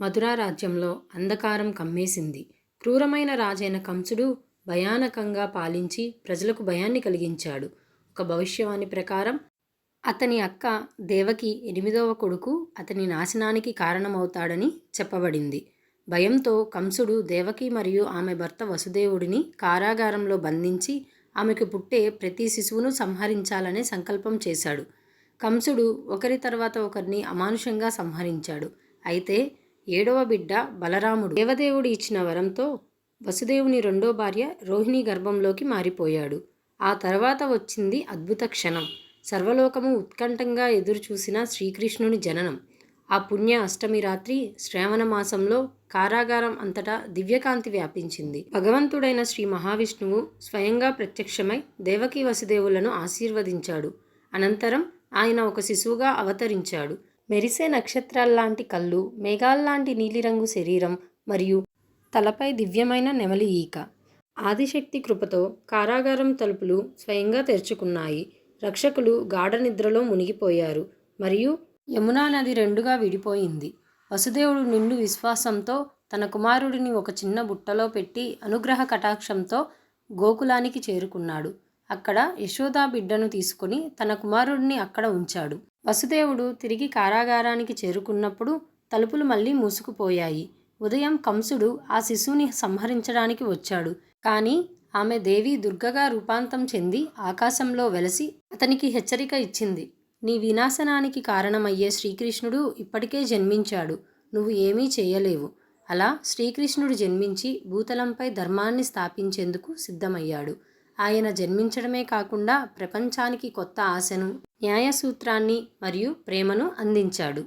మధురా రాజ్యంలో అంధకారం కమ్మేసింది. క్రూరమైన రాజైన కంసుడు భయానకంగా పాలించి ప్రజలకు భయాన్ని కలిగించాడు. ఒక భవిష్యవాణి ప్రకారం అతని అక్క దేవకి 8వ కొడుకు అతని నాశనానికి కారణమవుతాడని చెప్పబడింది. భయంతో కంసుడు దేవకి మరియు ఆమె భర్త వసుదేవుడిని కారాగారంలో బంధించి ఆమెకు పుట్టే ప్రతి శిశువును సంహరించాలనే సంకల్పం చేశాడు. కంసుడు ఒకరి తర్వాత ఒకరిని అమానుషంగా సంహరించాడు. అయితే 7వ బిడ్డ బలరాముడు దేవదేవుడు ఇచ్చిన వరంతో వసుదేవుని రెండో భార్య రోహిణి గర్భంలోకి మారిపోయాడు. ఆ తర్వాత వచ్చింది అద్భుత క్షణం. సర్వలోకము ఉత్కంఠంగా ఎదురుచూసిన శ్రీకృష్ణుని జననం. ఆ పుణ్య అష్టమి రాత్రి శ్రావణ మాసంలో కారాగారం అంతటా దివ్యకాంతి వ్యాపించింది. భగవంతుడైన శ్రీ మహావిష్ణువు స్వయంగా ప్రత్యక్షమై దేవకీ వసుదేవులను ఆశీర్వదించాడు. అనంతరం ఆయన ఒక శిశువుగా అవతరించాడు. మెరిసే నక్షత్రాల్లాంటి కళ్ళు, మేఘాల్లాంటి నీలిరంగు శరీరం మరియు తలపై దివ్యమైన నెమలి ఈక. ఆదిశక్తి కృపతో కారాగారం తలుపులు స్వయంగా తెరుచుకున్నాయి. రక్షకులు గాఢ నిద్రలో మునిగిపోయారు మరియు యమునా నది రెండుగా విడిపోయింది. వసుదేవుడు నిండు విశ్వాసంతో తన కుమారుడిని ఒక చిన్న బుట్టలో పెట్టి అనుగ్రహ కటాక్షంతో గోకులానికి చేరుకున్నాడు. అక్కడ యశోదా బిడ్డను తీసుకుని తన కుమారుడిని అక్కడ ఉంచాడు. వసుదేవుడు తిరిగి కారాగారానికి చేరుకున్నప్పుడు తలుపులు మళ్ళీ మూసుకుపోయాయి. ఉదయం కంసుడు ఆ శిశువుని సంహరించడానికి వచ్చాడు. కానీ ఆమె దేవి దుర్గగా రూపాంతం చెంది ఆకాశంలో వెలసి అతనికి హెచ్చరిక ఇచ్చింది. నీ వినాశనానికి కారణమయ్యే శ్రీకృష్ణుడు ఇప్పటికే జన్మించాడు. నువ్వు ఏమీ చేయలేవు. అలా శ్రీకృష్ణుడు జన్మించి భూతలంపై ధర్మాన్ని స్థాపించేందుకు సిద్ధమయ్యాడు. ఆయన జన్మించడమే కాకుండా ప్రపంచానికి కొత్త ఆశను, న్యాయసూత్రాన్ని మరియు ప్రేమను అందించాడు.